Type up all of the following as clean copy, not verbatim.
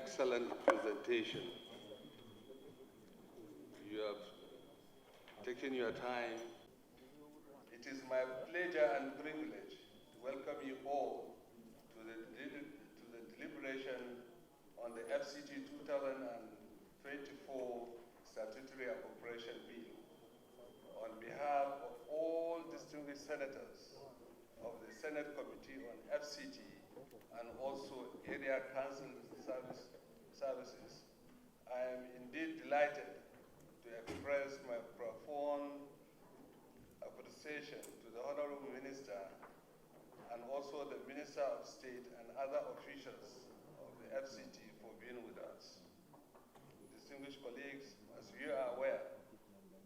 excellent presentation. You have taken your time. It is my pleasure and privilege to welcome you all to the deliberation on the FCT 2024 Statutory Appropriation Bill. On behalf of all distinguished senators of the Senate Committee on FCT and also Area Council Services, I am indeed delighted to express my profound appreciation to the Honorable Minister and also the Minister of State and other officials of the FCT for being with us. Distinguished colleagues, as you are aware,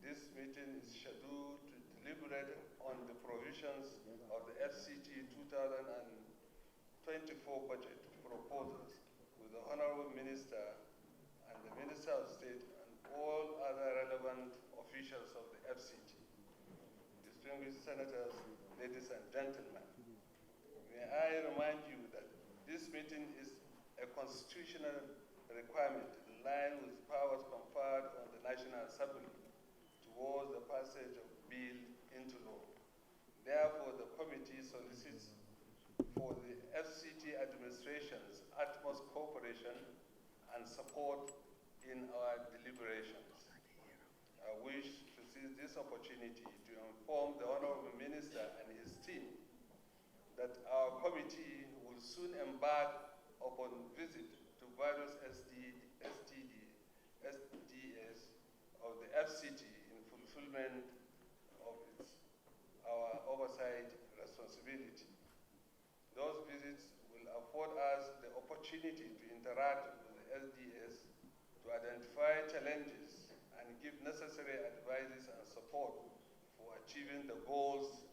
this meeting is scheduled to deliberate on the provisions of the FCT 2024 budget proposals with the Honorable Minister and the Minister of State and all other relevant officials of the FCT. Distinguished senators, ladies and gentlemen, may I remind you that this meeting is a constitutional requirement in line with powers conferred on the National Assembly towards the passage of bill into law. Therefore, the committee solicits for the FCT administration's utmost cooperation and support in our deliberations. I wish to seize this opportunity to inform the Honorable Minister and his team that our committee will soon embark upon visit to various SDs of the FCT in fulfillment of our oversight responsibility. Those visits will afford us the opportunity to interact with the SDS to identify challenges and give necessary advices and support for achieving the goals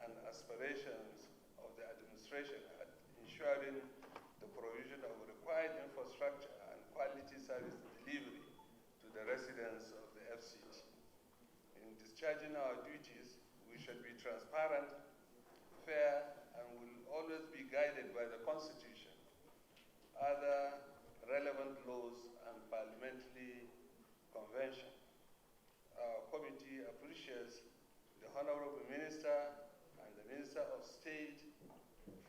and aspirations of the administration at ensuring the provision of required infrastructure and quality service delivery to the residents of the FCT. In discharging our duties, we should be transparent, fair, and will always be guided by the Constitution, other relevant laws, and parliamentary convention. Our committee appreciates the Honorable Minister and the Minister of State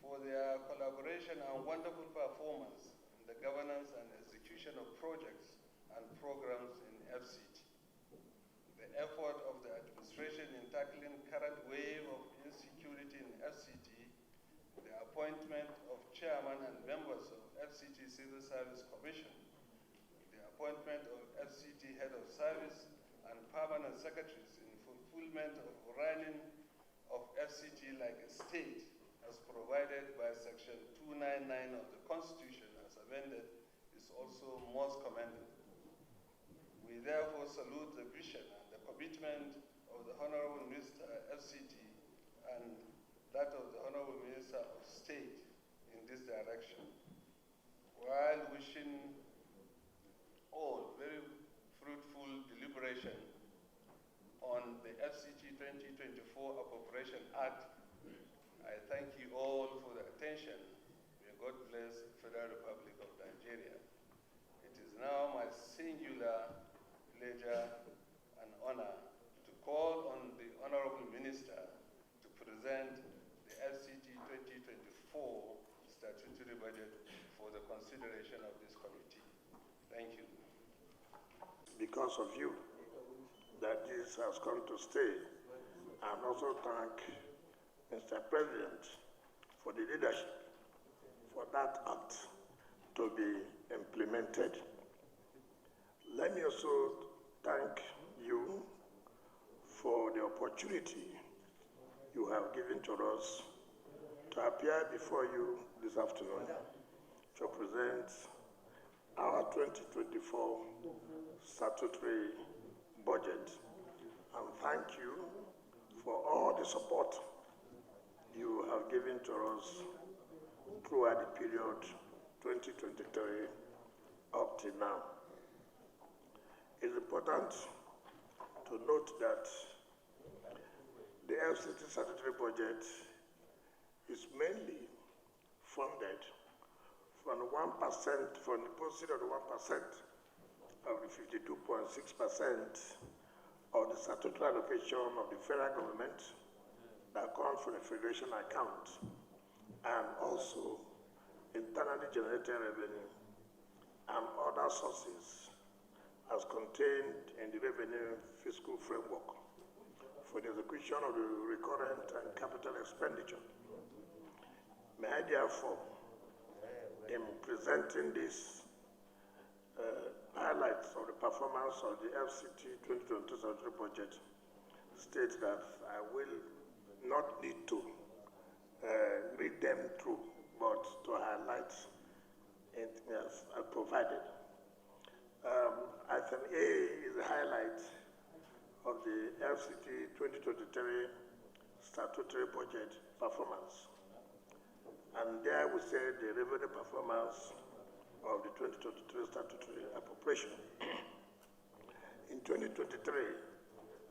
for their collaboration and wonderful performance in the governance and execution of projects and programs in FCT. The effort of the administration in tackling current wave of insecurity in FCT, the appointment of chairman and members of FCT Civil Service Commission, the appointment of FCT Head of Service and permanent secretaries in fulfillment of running of FCT like a state as provided by Section 299 of the Constitution as amended is also most commendable. We therefore salute the vision and the commitment of the Honorable Minister FCT and that of the Honorable Minister of State in this direction, while wishing all very fruitful deliberation on the FCT 2024 Appropriation Act. I thank you all for the attention. May God bless the Federal Republic of Nigeria. It is now my singular pleasure and honor to call on the Honorable Minister to present the FCT 2024 statutory budget for the consideration of this committee. Thank you. Because of you that this has come to stay, and also thank Mr. President for the leadership for that act to be implemented. Let me also thank you for the opportunity you have given to us to appear before you this afternoon to present our 2024 statutory budget, and thank you for all the support you have given to us throughout the period 2023 up till now. It's important to note that the FCT statutory budget is mainly funded from the 1%, from the proceeds of the 1% of the 52.6% of the statutory allocation of the federal government that comes from the federation account, and also internally generated revenue and other sources as contained in the revenue fiscal framework for the execution of the recurrent and capital expenditure. May I therefore, in presenting these highlights of the performance of the FCT 2023 budget, state that I will not need to read them through, but to highlight it as provided. Item A is a highlight of the FCT 2023 statutory budget performance. And there we say the revenue performance of the 2023 statutory appropriation. In 2023,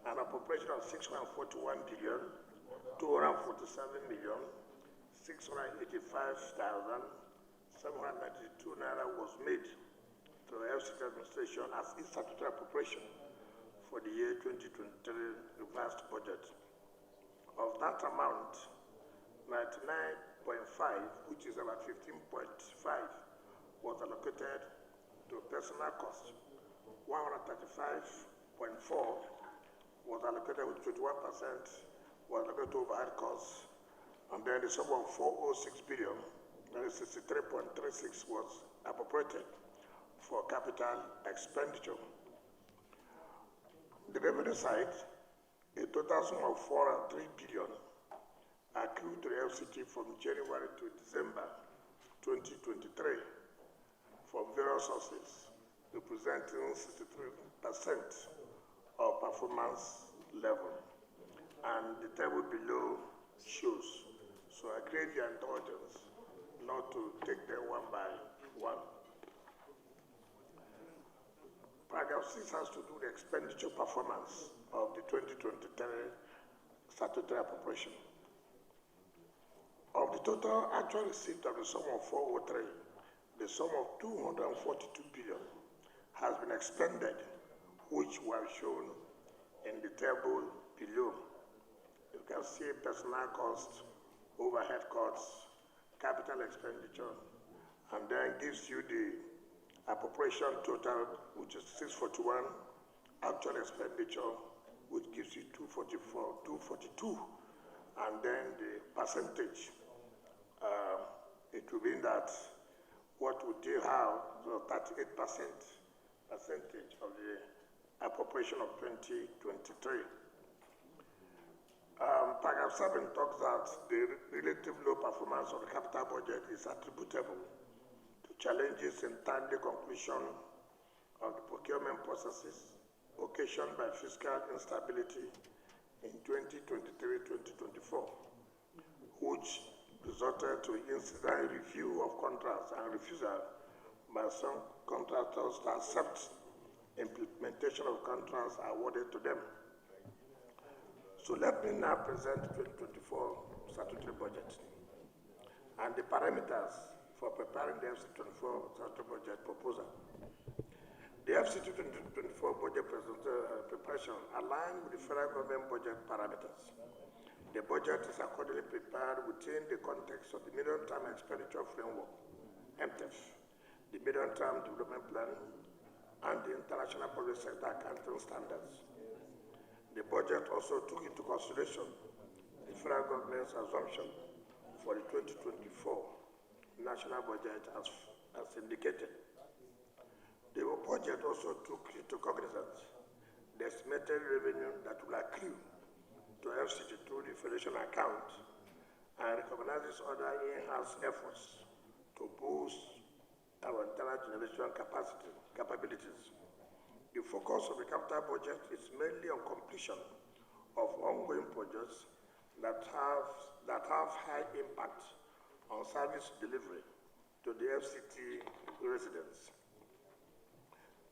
an appropriation of 641,247,685,792 naira was made to the FCT administration as its statutory appropriation for the year 2023 revised budget. Of that amount, 99.5, which is about 15.5, was allocated to personal costs. 135.4 was allocated with 21%, was allocated to overhead costs, and then the sum of 406 billion, that is 63.36, was appropriated for capital expenditure. The revenue side, a total sum of 403 billion accrued to the FCT from January to December 2023 from various sources, representing 63% of performance level. And the table below shows. So I crave your indulgence not to take them one by one. Paragraph 6 has to do with the expenditure performance of the 2023 statutory appropriation. Of the total actual receipt of the sum of 403, the sum of 242 billion has been expended, which were shown in the table below. You can see personnel costs, overhead costs, capital expenditure, and then gives you the appropriation total, which is 641, actual expenditure, which gives you 242, and then the percentage. It will mean that what would you have, so 38% percentage of the appropriation of 2023. Paragraph 7 talks that the relative low performance of the capital budget is attributable to challenges in timely conclusion of the procurement processes occasioned by fiscal instability in 2023-2024, which resulted to incident review of contracts and refusal by some contractors to accept implementation of contracts awarded to them. So let me now present the 2024 statutory budget and the parameters for preparing the FCT 2024 statutory budget proposal. The FCT 2024 budget preparation aligned with the federal government budget parameters. The budget is accordingly prepared within the context of the Medium-Term Expenditure Framework, MTEF, the Medium-Term Development Plan, and the International Public Sector Accounting Standards. The budget also took into consideration the federal government's assumption for the 2024 national budget as indicated. The budget also took into cognizance the estimated revenue that will accrue to FCT through the Federation account and recognizes other enhanced efforts to boost our internal generation capabilities. The focus of the capital budget is mainly on completion of ongoing projects that have high impact on service delivery to the FCT residents.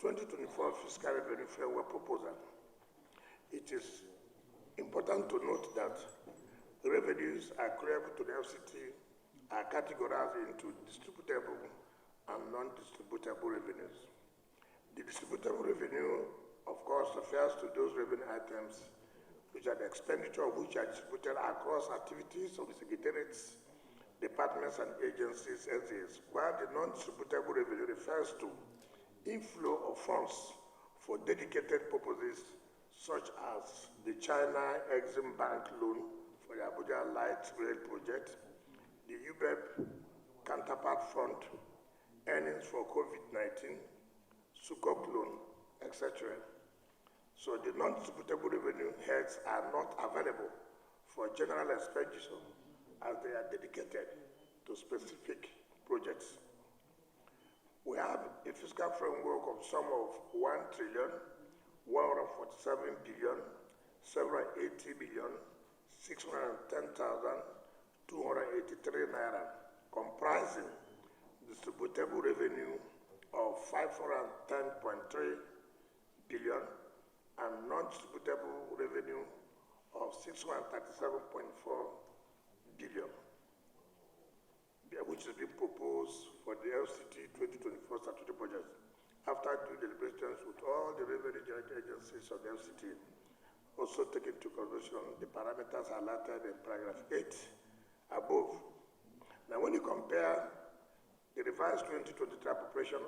2024 fiscal revenue framework proposal. It is important to note that revenues accruable to the FCT are categorized into distributable non-distributable revenues. The distributable revenue, of course, refers to those revenue items which are the expenditure of which are distributed across activities of the secretariats, departments, and agencies, SDs, while the non-distributable revenue refers to inflow of funds for dedicated purposes, such as the China Exim Bank loan for the Abuja Light Rail project, the UBEP counterpart fund, earnings for COVID-19, Sukuk loan, etc. So the non-distributable revenue heads are not available for general expenditure as they are dedicated to specific projects. We have a fiscal framework of sum of 1,147,180,610,283 naira, comprising distributable revenue of 510.3 billion and non-distributable revenue of 637.4 billion, which is being proposed for the FCT 2024 statutory budget after due deliberations with all the revenue generating agencies of the FCT, also taking into consideration the parameters highlighted in paragraph 8 above. Now, when you compare the revised 2023 appropriation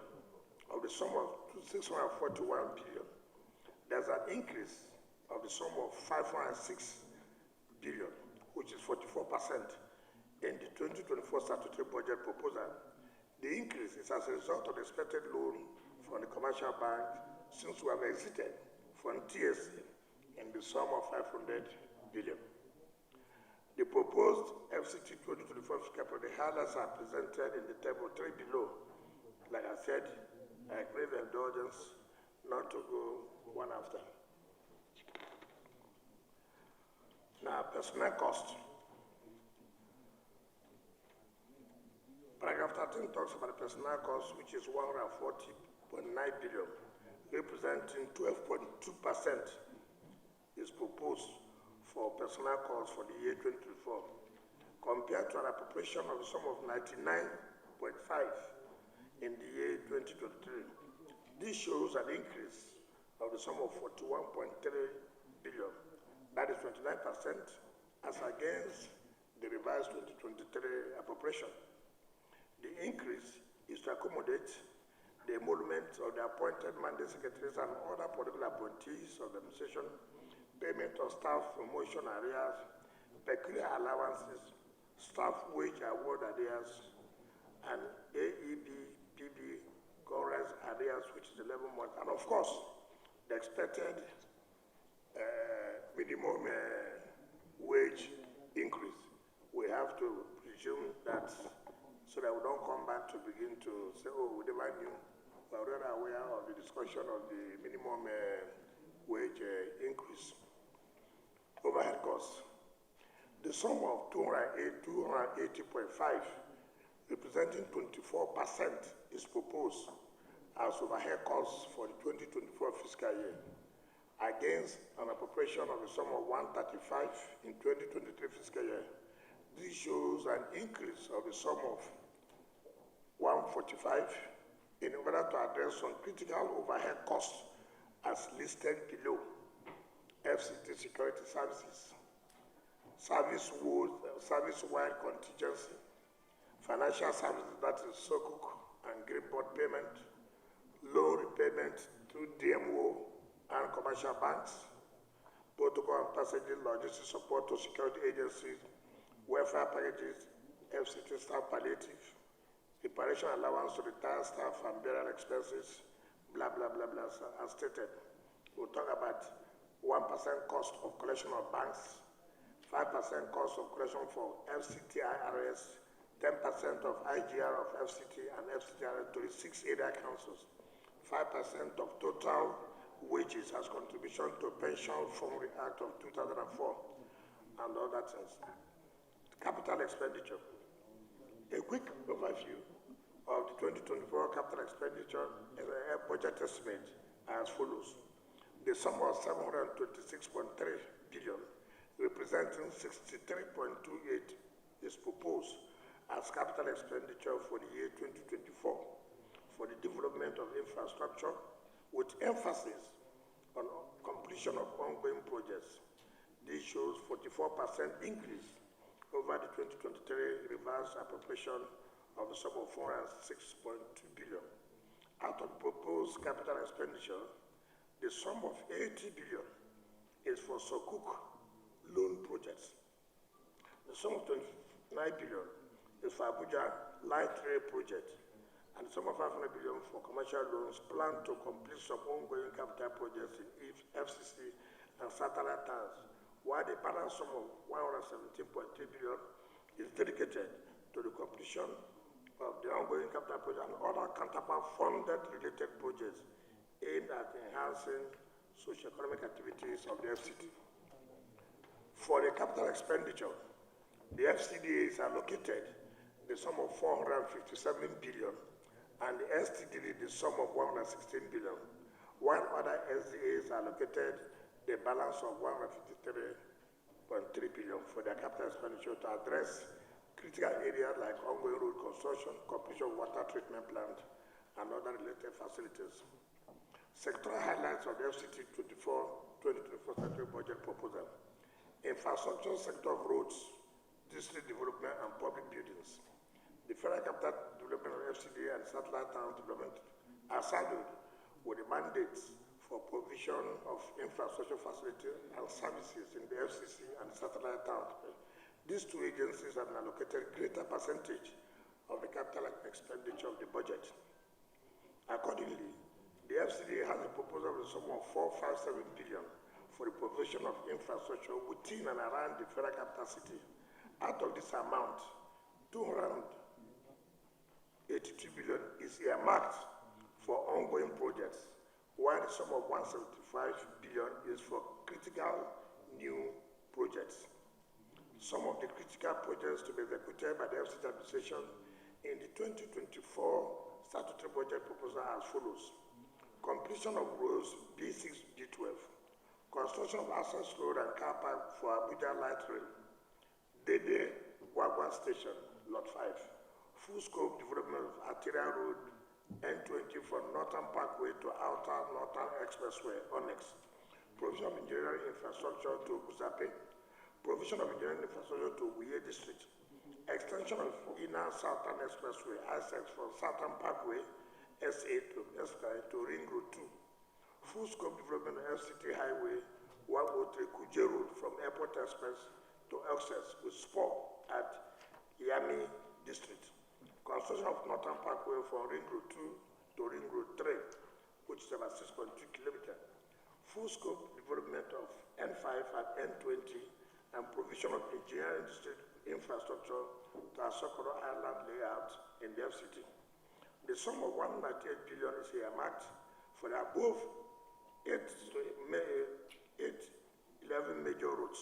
of the sum of 641 billion, there's an increase of the sum of 506 billion, which is 44% in the 2024 statutory budget proposal. The increase is as a result of the expected loan from the commercial bank since we have exited from TSC in the sum of 500 billion. The proposed FCT 2024 fiscal project highlights are presented in the table 3 below. Like I said, I crave indulgence not to go one after. Now, personnel cost. Paragraph 13 talks about the personnel cost, which is 140.9 billion, representing 12.2% is proposed for personnel costs for the year 2024, compared to an appropriation of the sum of 99.5 in the year 2023. This shows an increase of the sum of 41.3 billion, that is 29%, as against the revised 2023 appropriation. The increase is to accommodate the emolument of the appointed mandate secretaries and other political appointees of the administration, payment of staff promotion arrears, peculiar allowances, staff wage award arrears, and AEB, PB, Congress arrears, which is 11 months, and of course, the expected minimum wage increase. We have to presume that so that we don't come back to begin to say, oh, we never knew. We are already aware of the discussion of the minimum wage increase. Overhead costs. The sum of 280.5, representing 24%, is proposed as overhead costs for the 2024 fiscal year, against an appropriation of the sum of 135 in 2023 fiscal year. This shows an increase of the sum of 145 in order to address some critical overhead costs as listed below: FCT security services, service-wide contingency, financial services, that is Sukuk and Green Board payment, loan repayment through DMO and commercial banks, protocol and passenger logistics support to security agencies, welfare packages, FCT staff palliative, reparation allowance to retired staff and burial expenses, blah, blah, blah, blah, as stated. We'll talk about 1% cost of collection of banks, 5% cost of collection for FCT IRS, 10% of IGR of FCT and FCT IRS to the 6 area councils, 5% of total wages as contribution to Pension Fund Act of 2004, and all that things. Capital expenditure. A quick overview of the 2024 capital expenditure is a budget estimate as follows. The sum of 726.3 billion, representing 63.28, is proposed as capital expenditure for the year 2024 infrastructure with emphasis on completion of ongoing projects. This shows 44% increase over the 2023 revised appropriation of the sum of 406.2 billion. Out of proposed capital expenditure, the sum of 80 billion is for Sukuk loan projects. The sum of 29 billion is for Abuja Light Rail project, and the sum of 500 billion for commercial loans planned to complete some ongoing capital projects in FCC and satellite towns, while the balance sum of 117.3 billion is dedicated to the completion of the ongoing capital project and other counterpart funded related projects aimed at enhancing socio-economic activities of the FCT. For the capital expenditure, the FCDA is allocated the sum of 457 billion and the STD the sum of 116 billion, while other SDAs allocated the balance of 153.3 billion for their capital expenditure to address critical areas like ongoing road construction, completion of water treatment plant, and other related facilities. Sectoral highlights of the FCT 2024 budget proposal. Infrastructure sector of roads, district development, and public buildings. The federal capital development of FCD and satellite town development are saddled with the mandates for provision of infrastructure facilities and services in the FCC and satellite town. These two agencies have allocated greater percentage of the capital expenditure of the budget. Accordingly, the FCD has a proposal of a sum of 457 billion for the provision of infrastructure within and around the federal capital city. Out of this amount, 282 billion is earmarked for ongoing projects, while the sum of 175 billion is for critical new projects. Some of the critical projects to be executed by the FCT administration in the 2024 statutory budget proposal as follows: completion of roads B6, B12, construction of access road and car park for Abuja Light Rail, Dede Wagwa Station, Lot 5, full scope development of arterial road N20 from Northern Parkway to Outer Northern Expressway, Onyx, provision of engineering infrastructure to Buzape, provision of engineering infrastructure to Wuye District, extension of Inner Southern Expressway, ISEX from Southern Parkway, SA to Ring Road 2, full scope development of FCT Highway 103 Kuje Road from Airport Express to Access with spur at Yami District, construction of Northern Parkway from Ring Road 2 to Ring Road 3, which is about 6.2 kilometers, full scope development of N5 and N20, and provision of engineering district infrastructure to Asokoro Island layout in the FCT. The sum of 198 billion is earmarked for the above 11 major roads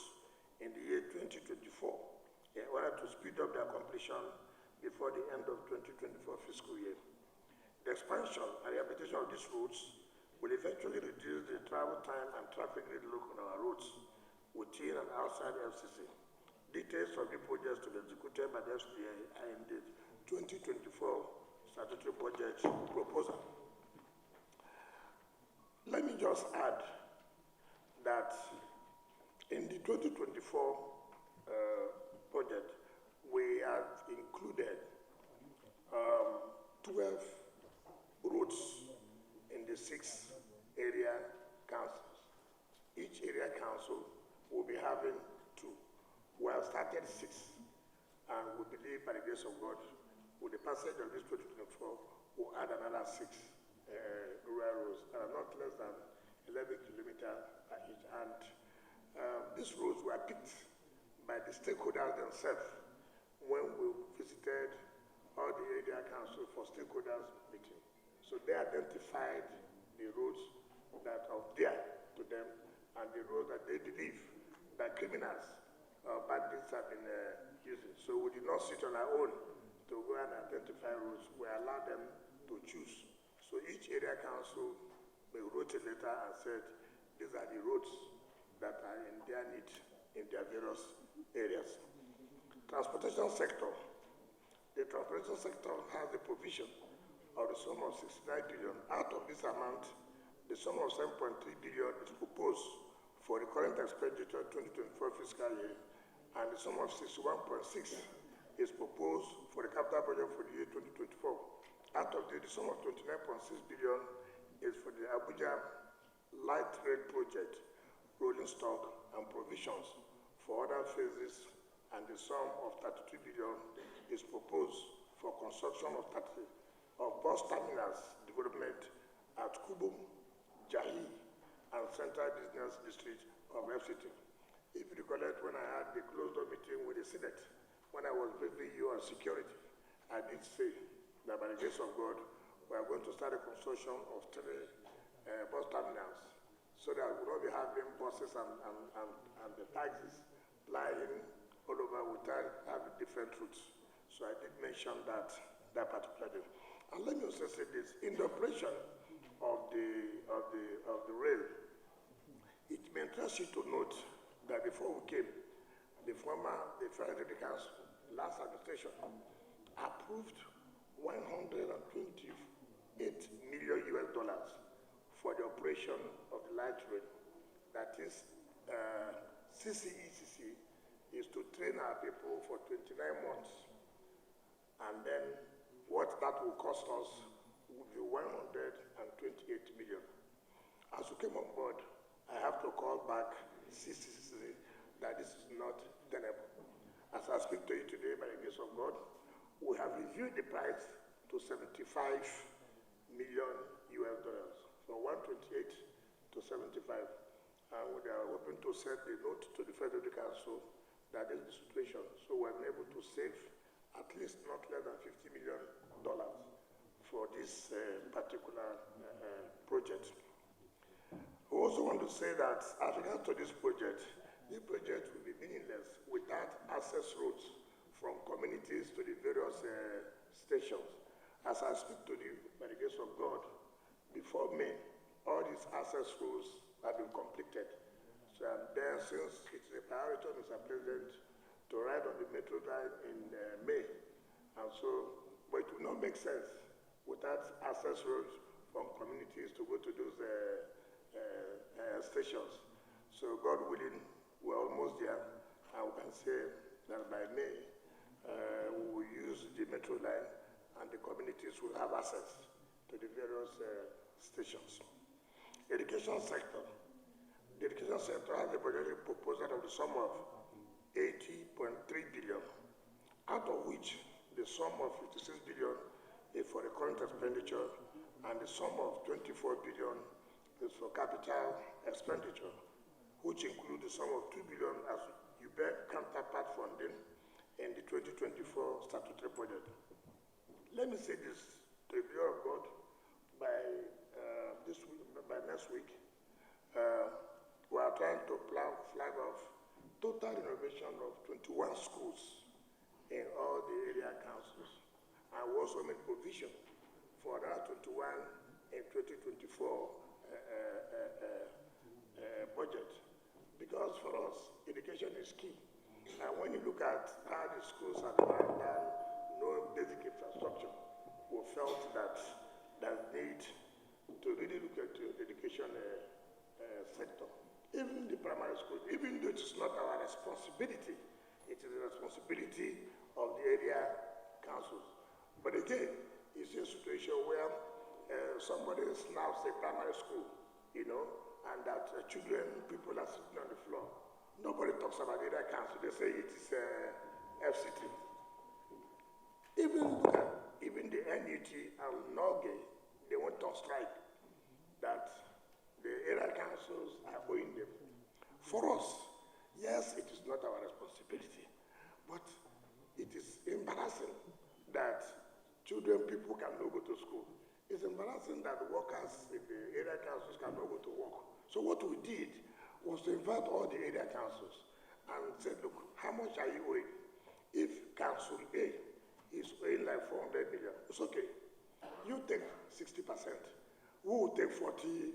in the year 2024 in order to speed up their completion before the end of 2024 fiscal year. The expansion and rehabilitation of these roads will eventually reduce the travel time and traffic gridlock on our roads within and outside the FCC. Details of the projects to be executed by the FCA are in the 2024 statutory budget proposal. Let me just add that in the 2024 budget, we have included 12 roads in the 6 area councils. Each area council will be having 2. We have started 6, and we believe by the grace of God, with the passage of this 2024, we'll add another 6 rural roads that are not less than 11 kilometers each. And these roads were picked by the stakeholders themselves when we visited all the area council for stakeholders meeting. So they identified the roads that are dear to them and the roads that they believe that criminals or bandits have been using. So we did not sit on our own to go and identify roads. We allowed them to choose. So each area council wrote a letter and said, these are the roads that are in their need in their various areas. Transportation sector. The transportation sector has the provision of the sum of 69 billion. Out of this amount, the sum of 7.3 billion is proposed for the current expenditure 2024 fiscal year, and the sum of 61.6 is proposed for the capital budget for the year 2024. Out of the sum of 29.6 billion is for the Abuja Light Rail Project, rolling stock and provisions for other phases, and the sum of 32 billion is proposed for construction of bus terminals development at Kubo, Jahi, and Central Business District of FCT. If you recollect, when I had the closed-door meeting with the Senate, when I was briefing you on security, I did say that by the grace of God, we are going to start a construction of 3 bus terminals, so that we will not be having buses and the taxis flying all over without having different routes. So I did mention that particular thing. And let me also say this: in the operation of the rail, it may interest you to note that before we came, the Federal Executive Council, last administration, approved $128 million for the operation of the light rail. That is, CCECC is to train our people for 29 months, and then what that will cost us would be $128 million. As we came on board, I have to call back CCCC that this is not tenable. As I speak to you today, by the grace of God, we have reviewed the price to $75 million, from 128 to 75, and we are hoping to send the note to the Federal Council that is the situation, so we're able to save at least not less than $50 million for this particular project. We also want to say that as regards to this project will be meaningless without access roads from communities to the various stations. As I speak to you, by the grace of God, before May, all these access roads have been completed. So then, since it's a priority of Mr. President to ride on the metro line in May, and so, but it will not make sense without access roads from communities to go to those stations. So God willing, we're almost there, and we can say that by May, we will use the metro line, and the communities will have access to the various stations. Education sector. The education sector has a budgetary proposal of the sum of 80.3 billion, out of which the sum of 56 billion is for the current expenditure, and the sum of 24 billion is for capital expenditure, which include the sum of 2 billion as UBEC counterpart funding in the 2024 statutory budget. Let me say this to the glory of God: by next week, we are trying to flag off total renovation of 21 schools in all the area councils, and we also made provision for that 21 in 2024 budget, because for us, education is key. And when you look at how the schools are run down, no basic infrastructure, we felt that there's need to really look at the education sector. Even the primary school, even though it is not our responsibility, it is the responsibility of the area councils. But again, it's a situation where somebody snaps a primary school, and that people are sitting on the floor. Nobody talks about the area council. They say it is FCT. Even the NUT and NOGE, they went on strike that the area councils are owing them. For us, yes, it is not our responsibility, but it is embarrassing that people cannot go to school. It's embarrassing that workers in the area councils cannot go to work. So what we did was to invite all the area councils and said, look, how much are you owing? If Council A is owing like 400 million, it's okay. You take 60%. We will take 40%,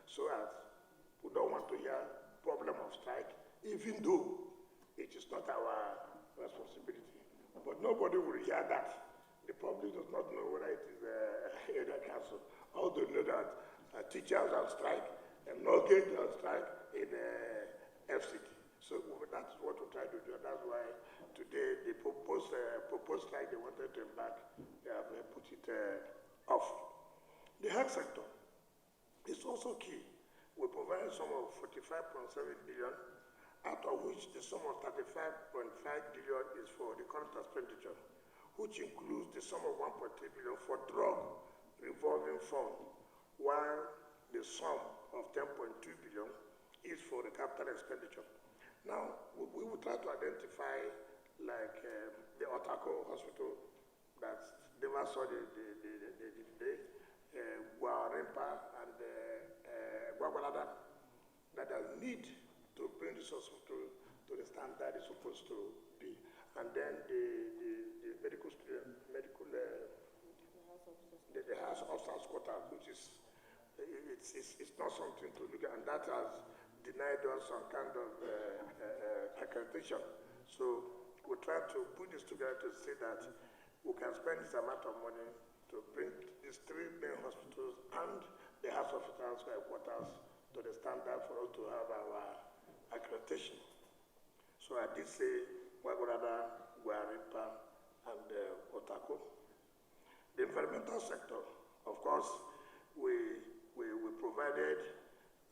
so as we don't want to hear problem of strike, even though it is not our responsibility. But nobody will hear that. The public does not know whether it is Media Council. Although you know that teachers on strike and mortgage on strike in FCT. So that's what we try to do. That's why today the proposed strike they wanted to embark, they have put it off. The health sector is also key. We provide a sum of 45.7 billion, out of which the sum of 35.5 billion is for the current expenditure, which includes the sum of 1.3 billion for drug revolving fund, while the sum of 10.2 billion is for the capital expenditure. Now, we will try to identify like the Otako Hospital that never saw the day, Guarimpa and Guagualada, that has need to bring this hospital to the standard it's supposed to be. And then the medical student, the house of South Quarter, which is, it's not something to look at, and that has denied us some kind of accreditation. So we try to put this together to say that we can spend this amount of money to bring these three main hospitals and the house of headquarters to the standard for us to have our accreditation. So I did say Wagorada, Guarimpa, and Otako. The environmental sector, of course, we provided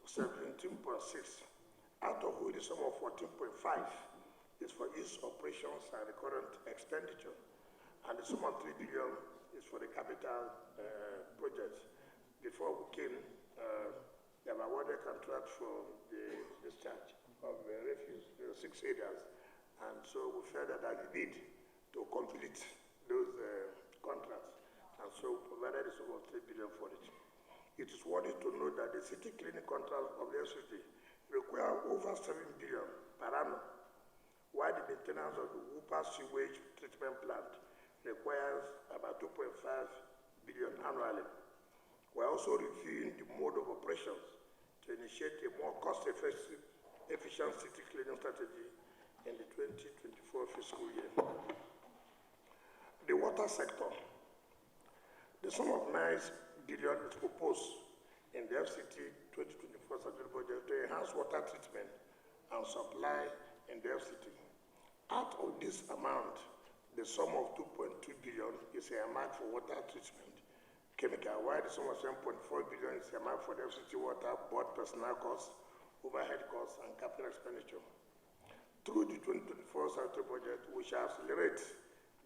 17.6, out of which the sum of 14.5 is for its operations and the current expenditure, and the sum of 3 billion is for the capital projects. Before we came, they have awarded contract for the discharge of refuse, 6 areas, and so we felt that we need to complete those contracts, and so we provided the sum of 3 billion for it. It is worthy to note that the city cleaning contract of the FCT require over 7 billion per annum, while the maintenance of the Whooper sewage treatment plant requires about 2.5 billion annually. We're also reviewing the mode of operations to initiate a more cost-efficient city cleaning strategy in the 2024 fiscal year. The water sector. The sum of 9 billion is proposed in the FCT 2024 statutory budget to enhance water treatment and supply in the FCT. Out of this amount, the sum of 2.2 billion is earmarked for water treatment chemical, while the sum of 7.4 billion is earmarked for the FCT water board personnel costs, overhead costs, and capital expenditure. Through the 2024 statutory budget, we shall accelerate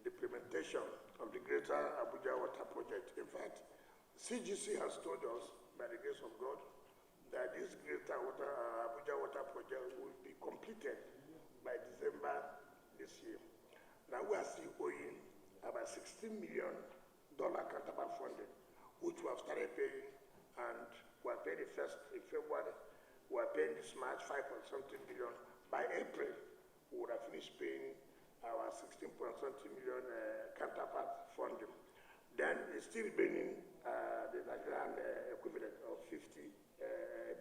the implementation of the Greater Abuja Water Project. In fact, CGC has told us, by the grace of God, that this Greater Abuja Water Project will be completed by December this year. Now we are still owing about $16 million counterpart funding, which we have started paying, and we are paying the first in February. We are paying this March 5.something billion. By April, we would have finished paying our 16.something million counterpart funding. Then it's still remaining the Nigerian equivalent of 50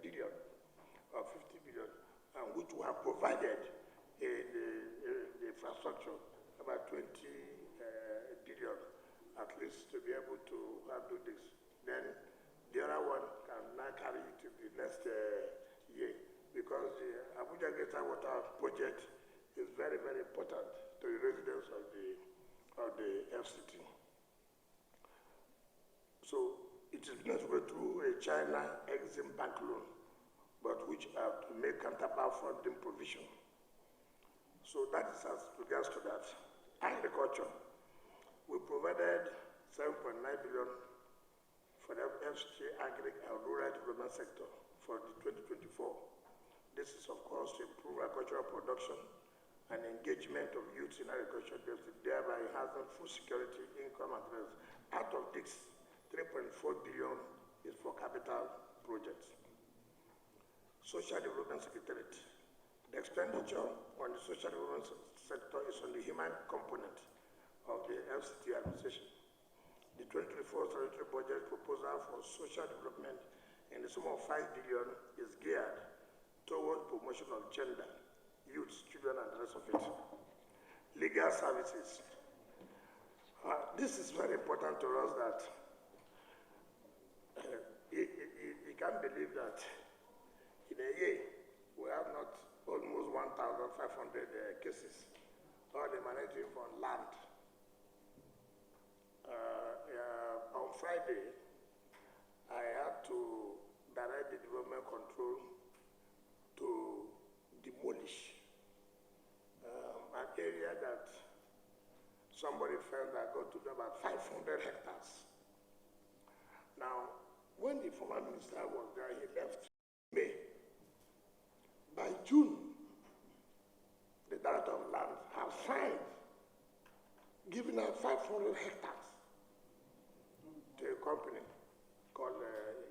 billion, which we have provided in the infrastructure, about 20 billion, at least, to be able to do this. Then the other one can now carry it to the next year, because the Abuja Greater Water Project is very, very important to the residents of the FCT. So it is not going through a China Exim Bank loan, but which have to make counterpart funding provision. So that is as regards to that. Agriculture, we provided 7.9 billion for the FCT Agri and Rural Development Sector for the 2024. This is, of course, to improve agricultural production and engagement of youth in agriculture, thereby enhancing food security, income, and growth. Out of this, 3.4 billion is for capital projects. Social Development Secretariat. The expenditure on the social development sector is on the human component of the FCT administration. The 2024 statutory budget proposal for social development in the sum of 5 billion is geared towards promotion of gender, youth, children, and the rest of it. Legal services. This is very important to us, that can't believe that in a year we have not almost 1,500 cases, all emanating from land. On Friday, I had to direct the development control to demolish an area that somebody felt that got to be about 500 hectares. Now, when the former minister was there, he left May. By June, the director of land have signed giving out 500 hectares to a company called,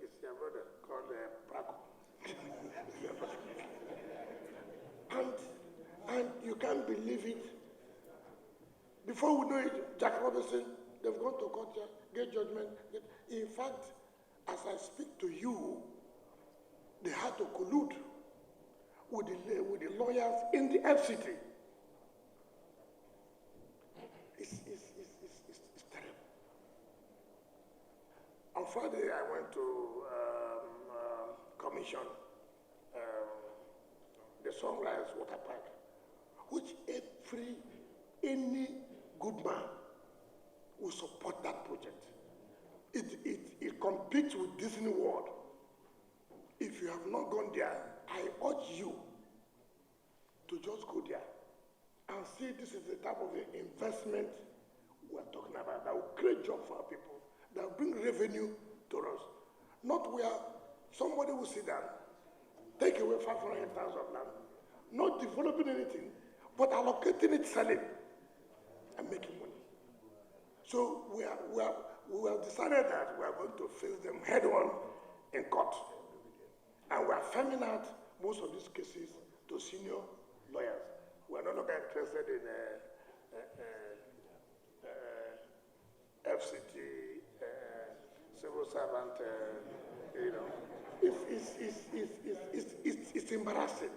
it's their brother, called Braco. and you can't believe it. Before we know it, Jack Robinson, they've gone to court, get judgment. In fact, as I speak to you, they had to collude with the lawyers in the FCT. It's terrible. On Friday, I went to commission the Sunrise Water Park, which any good man will support that project. It competes with Disney World. If you have not gone there, I urge you to just go there and see this is the type of investment we're talking about that will create jobs for our people, that will bring revenue to us. Not where somebody will sit down, take away 500 hectares of land, not developing anything, but allocating it, selling, and making money. So we have decided that we are going to face them head on in court. And we are farming out most of these cases to senior lawyers. We are no longer interested in FCT, civil servant, It's embarrassing.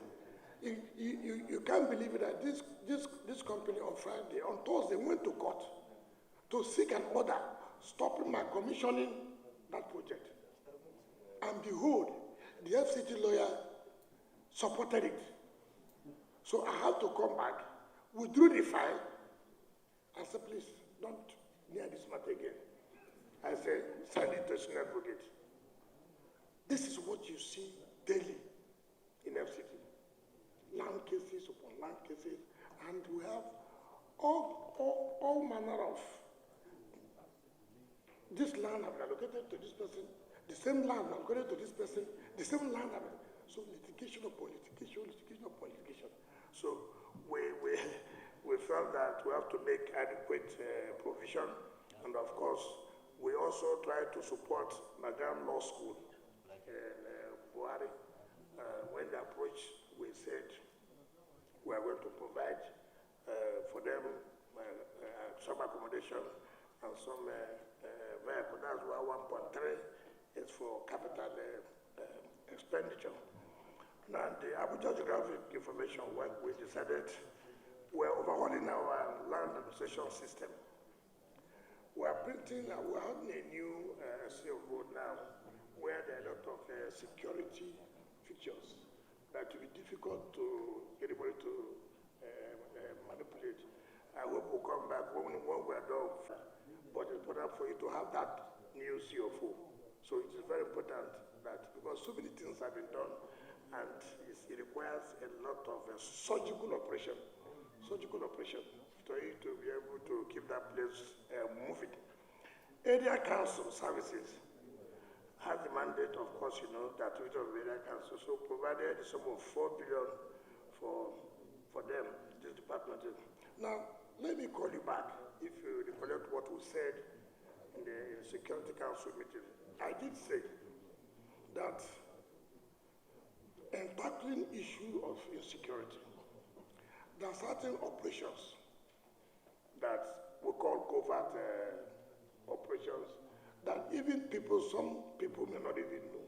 You can't believe it that this company on Friday, on Thursday, went to court to seek an order stopping my commissioning that project. And behold, the FCT lawyer supported it. So I had to come back, withdrew the file, and said, please, don't near this matter again. I said, send it to Senior Brigade. This is what you see daily in FCT. Land cases upon land cases, and we have all manner of this land have been allocated to this person, the same land allocated to this person, the same land. So litigation upon litigation, litigation upon litigation. So we felt that we have to make adequate provision, and of course, we also try to support Nigerian Law School in Buhari. When they approached, we said we are going to provide for them some accommodation and some vehicle. That's why 1.3 is for capital expenditure. Now, the Abuja Geographic Information work, we decided we're overhauling our land administration system. We're printing, we're having a new SEO board now where there are a lot of security features that will be difficult to anybody to manipulate. I hope we'll come back when we're done. But it's important for you to have that new CFO. So it is very important that, because so many things have been done, and it requires a lot of surgical operation for you to be able to keep that place moving. Area council services have the mandate, of course, that we of area council. So provided the sum of 4 billion for them, this department. Now, let me call you back if you recollect what we said in the Security Council meeting. I did say that in tackling issue of insecurity, there are certain operations that we call covert operations that even some people may not even know.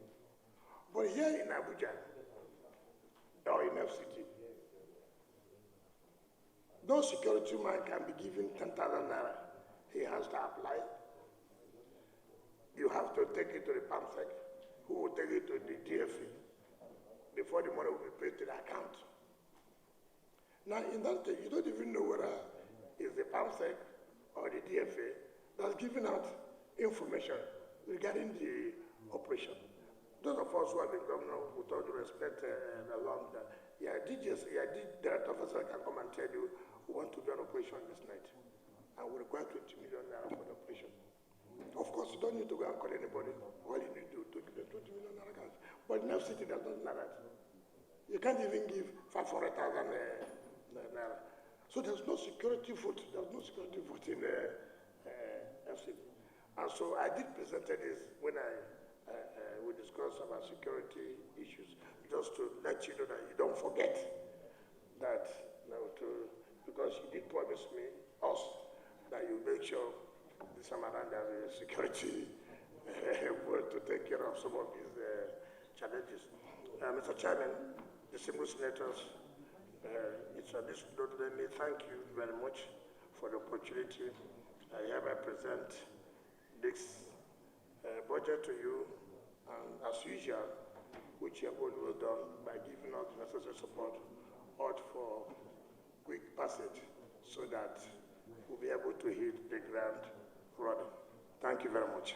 But here in Abuja or in FCT, no security man can be given 10,000 naira. He has to apply. You have to take it to the PAMSEC. who will take it to the DFA before the money will be paid to the account. Now, in that case, you don't even know whether it's the PAMSEC or the DFA that's giving out information regarding the operation. Those of us who have been governor, with all due respect along that, director officer can come and tell you, we want to do an operation this night. And we require 20 million naira for the operation. Of course, you don't need to go and call anybody. All you need to do is 20 million naira cash. But in FCT, that doesn't matter. You can't even give 500,000 naira. So there's no security vote. There's no security vote in FCT. And so I did present this when we discussed about security issues, just to let you know that you don't forget that, because you did promise us, that you make sure this time around there's a security vote to take care of some of these challenges. Mr. Chairman, distinguished senators, it's on this note, let me thank you very much for the opportunity. I hereby present this budget to you, and as usual, which you have always done by giving us the necessary support, ought for quick passage so that we'll be able to hit the ground running. Thank you very much.